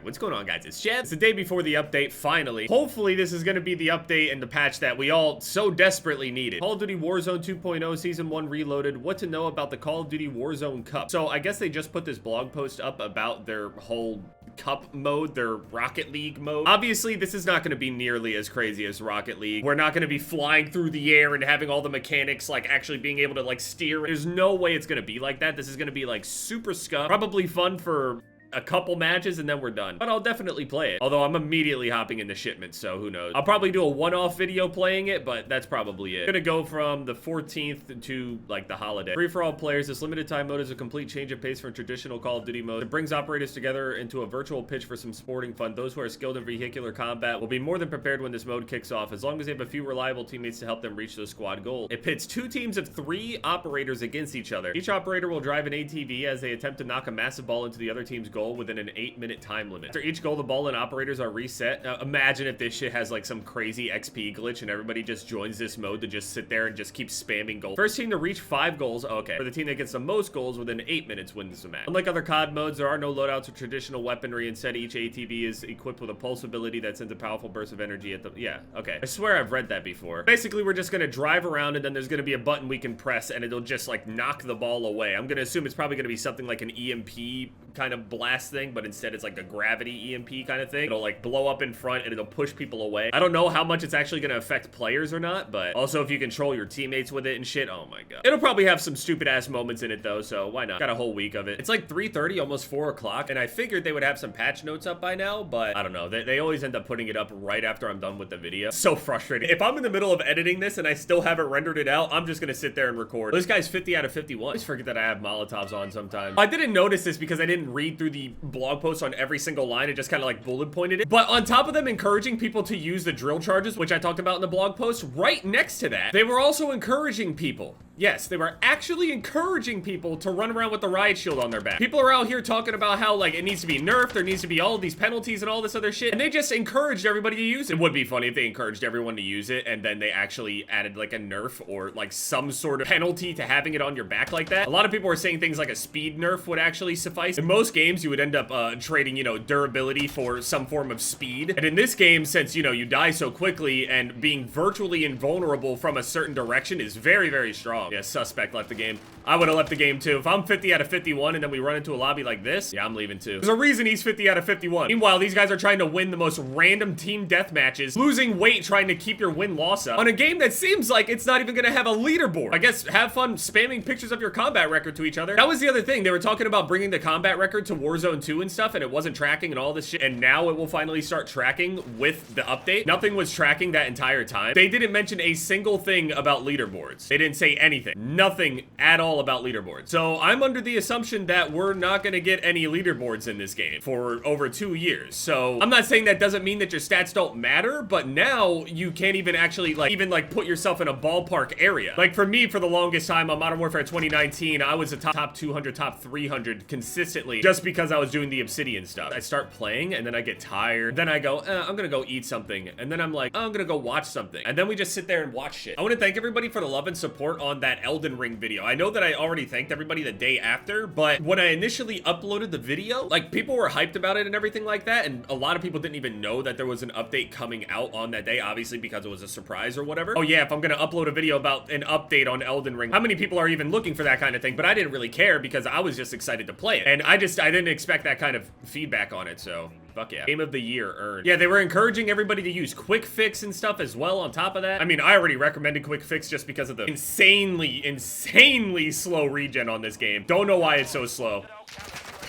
Alright, what's going on, guys? It's Chad. It's the day before the update, finally. Hopefully, this is gonna be the update and the patch that we all so desperately needed. Call of Duty Warzone 2.0 Season 1 Reloaded. What to know about the Call of Duty Warzone Cup. So, I guess they just put this blog post up about their whole Cup mode, their Rocket League mode. Obviously, this is not gonna be nearly as crazy as Rocket League. We're not gonna be flying through the air and having all the mechanics, like, actually being able to, like, steer. There's no way it's gonna be like that. This is gonna be, like, super scuff. Probably fun for a couple matches and then we're done. But I'll definitely play it. Although I'm immediately hopping into shipments, so who knows. I'll probably do a one-off video playing it, but that's probably it. I'm gonna go from the 14th to like the holiday. Free for all players, this limited time mode is a complete change of pace from traditional Call of Duty mode. It brings operators together into a virtual pitch for some sporting fun. Those who are skilled in vehicular combat will be more than prepared when this mode kicks off, as long as they have a few reliable teammates to help them reach those squad goals. It pits two teams of 3 operators against each other. Each operator will drive an ATV as they attempt to knock a massive ball into the other team's goal within an 8-minute time limit. After each goal, the ball and operators are reset. Now, imagine if this shit has like some crazy XP glitch and everybody just joins this mode to just sit there and just keep spamming goals. First team to reach 5 goals, okay. For the team that gets the most goals within 8 minutes wins the match. Unlike other COD modes, there are no loadouts or traditional weaponry. Instead, each ATV is equipped with a pulse ability that sends a powerful burst of energy at the... Yeah, okay. I swear I've read that before. Basically, we're just gonna drive around and then there's gonna be a button we can press and it'll just like knock the ball away. I'm gonna assume it's probably gonna be something like an EMP kind of blast thing, but instead it's like a gravity EMP kind of thing. It'll like blow up in front and it'll push people away. I don't know how much it's actually gonna affect players or not, but also if you control your teammates with it and shit, oh my god. It'll probably have some stupid ass moments in it though, so why not? Got a whole week of it. It's like 3:30, almost 4 o'clock, and I figured they would have some patch notes up by now, but I don't know. They always end up putting it up right after I'm done with the video. So frustrating. If I'm in the middle of editing this and I still haven't rendered it out, I'm just gonna sit there and record. This guy's 50 out of 51. I always forget that I have Molotovs on sometimes. I didn't notice this because I didn't read through the blog post on every single line. It just kind of like bullet pointed it. But on top of them encouraging people to use the drill charges, which I talked about in the blog post, right next to that, they were also encouraging people. Yes, they were actually encouraging people to run around with the riot shield on their back. People are out here talking about how like it needs to be nerfed, there needs to be all of these penalties and all this other shit, and they just encouraged everybody to use it. It would be funny if they encouraged everyone to use it and then they actually added like a nerf or like some sort of penalty to having it on your back like that. A lot of people were saying things like a speed nerf would actually suffice. In most games, you would end up trading, you know, durability for some form of speed. And in this game, since, you know, you die so quickly and being virtually invulnerable from a certain direction is very, very strong. Yeah, suspect left the game. I would have left the game too. If I'm 50 out of 51 and then we run into a lobby like this, yeah, I'm leaving too. There's a reason he's 50 out of 51. Meanwhile, these guys are trying to win the most random team death matches, losing weight trying to keep your win-loss up on a game that seems like it's not even gonna have a leaderboard. I guess have fun spamming pictures of your combat record to each other. That was the other thing. They were talking about bringing the combat record to Warzone 2 and stuff, and it wasn't tracking and all this shit, and now it will finally start tracking with the update. Nothing was tracking that entire time. They didn't mention a single thing about leaderboards. They didn't say anything. Nothing at all about leaderboards. So I'm under the assumption that we're not gonna get any leaderboards in this game for over 2 years. So I'm not saying that doesn't mean that your stats don't matter, but now you can't even actually like put yourself in a ballpark area. Like for me, for the longest time on Modern Warfare 2019, I was a top 200, top 300 consistently just because I was doing the Obsidian stuff. I start playing and then I get tired. Then I go, I'm gonna go eat something. And then I'm like, I'm gonna go watch something. And then we just sit there and watch shit. I want to thank everybody for the love and support on that Elden Ring video. I know that I already thanked everybody the day after, but when I initially uploaded the video, like people were hyped about it and everything like that. And a lot of people didn't even know that there was an update coming out on that day, obviously because it was a surprise or whatever. Oh yeah, if I'm gonna upload a video about an update on Elden Ring, how many people are even looking for that kind of thing? But I didn't really care because I was just excited to play it. And I didn't expect that kind of feedback on it, so fuck yeah. Game of the year earned. Yeah, they were encouraging everybody to use Quick Fix and stuff as well on top of that. I mean, I already recommended Quick Fix just because of the insanely slow regen on this game. Don't know why it's so slow.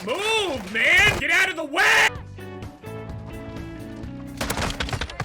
Move, man! Get out of the way!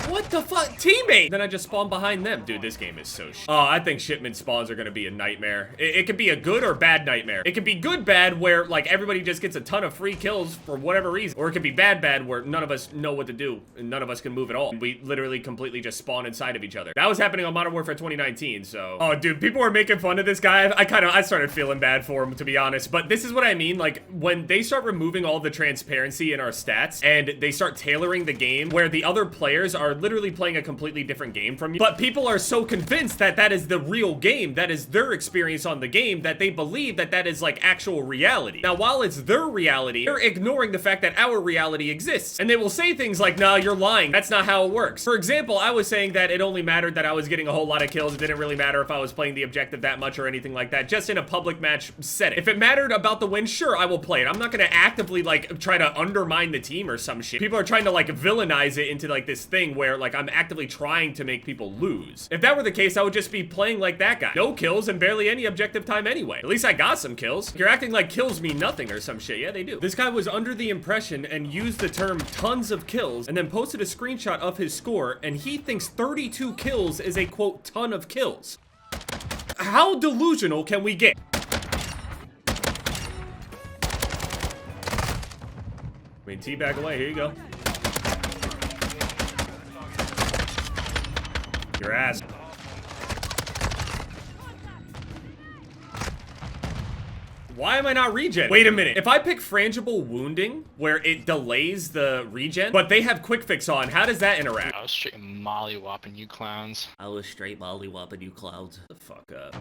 What the fuck? Teammate! Then I just spawn behind them. Dude, this game is so Oh, I think shipment spawns are gonna be a nightmare. It could be a good or bad nightmare. It could be good bad where like everybody just gets a ton of free kills for whatever reason. Or it could be bad where none of us know what to do and none of us can move at all. And we literally completely just spawn inside of each other. That was happening on Modern Warfare 2019, so. Oh, dude, people were making fun of this guy. I started feeling bad for him, to be honest. But this is what I mean. Like, when they start removing all the transparency in our stats and they start tailoring the game where the other players are literally literally playing a completely different game from you, but people are so convinced that that is the real game, that is their experience on the game, that they believe that that is like actual reality. Now, while it's their reality, they're ignoring the fact that our reality exists, and they will say things like, nah, you're lying, that's not how it works. For example, I was saying that it only mattered that I was getting a whole lot of kills. It didn't really matter if I was playing the objective that much or anything like that, just in a public match setting. If it mattered about the win, sure, I will play it. I'm not gonna actively like try to undermine the team or some shit. People are trying to like villainize it into like this thing where like I'm actively trying to make people lose. If that were the case, I would just be playing like that guy. No kills and barely any objective time anyway. At least I got some kills. You're acting like kills mean nothing or some shit. Yeah, they do. This guy was under the impression and used the term tons of kills and then posted a screenshot of his score, and he thinks 32 kills is a quote ton of kills. How delusional can we get? I mean, teabag away, here you go. Your ass. Why am I not regen? Wait a minute. If I pick frangible wounding, where it delays the regen, but they have quick fix on, how does that interact? I was straight molly-whopping you clowns. I was straight molly-whopping you clowns. The fuck up.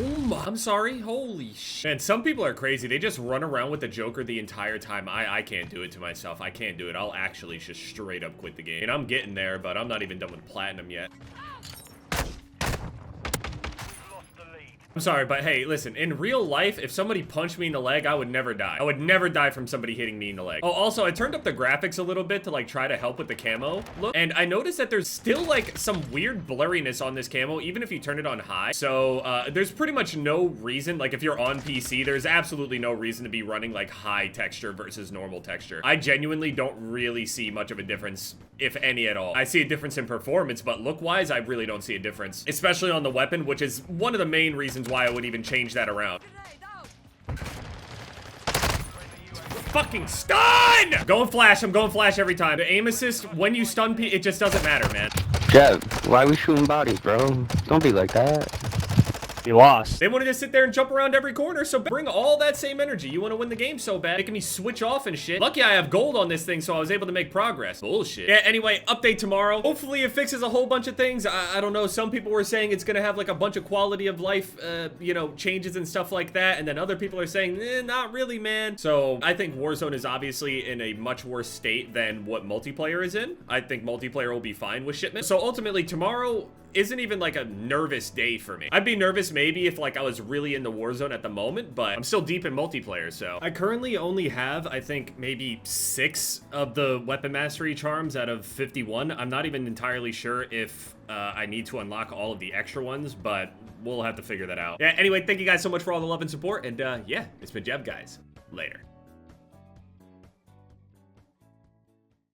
Oh my, I'm sorry. Holy shit. Man, some people are crazy. They just run around with the Joker the entire time. I can't do it to myself. I can't do it. I'll actually just straight up quit the game. And I'm getting there, but I'm not even done with platinum yet. I'm sorry, but hey, listen, in real life, if somebody punched me in the leg, I would never die. I would never die from somebody hitting me in the leg. Oh, also, I turned up the graphics a little bit to like try to help with the camo look, and I noticed that there's still like some weird blurriness on this camo, even if you turn it on high. So there's pretty much no reason, like if you're on PC, there's absolutely no reason to be running like high texture versus normal texture. I genuinely don't really see much of a difference, if any at all. I see a difference in performance, but look-wise, I really don't see a difference, especially on the weapon, which is one of the main reasons why I would even change that around. Fucking stun! I'm going flash every time. The aim assist, when you stun it just doesn't matter, man. Jeff, why are we shooting bodies, bro? Don't be like that. You lost. They wanted to sit there and jump around every corner, so bring all that same energy. You want to win the game so bad, making me switch off and shit. Lucky I have gold on this thing, so I was able to make progress. Bullshit. Yeah, anyway, update tomorrow. Hopefully it fixes a whole bunch of things. I don't know. Some people were saying it's gonna have like a bunch of quality of life, you know, changes and stuff like that. And then other people are saying, not really, man. So I think Warzone is obviously in a much worse state than what multiplayer is in. I think multiplayer will be fine with shipment. So ultimately tomorrow isn't even like a nervous day for me. I'd be nervous maybe if like I was really in the Warzone at the moment, but I'm still deep in multiplayer, so. I currently only have, I think, maybe 6 of the weapon mastery charms out of 51. I'm not even entirely sure if I need to unlock all of the extra ones, but we'll have to figure that out. Yeah, anyway, thank you guys so much for all the love and support, and yeah, it's been Jeb, guys. Later.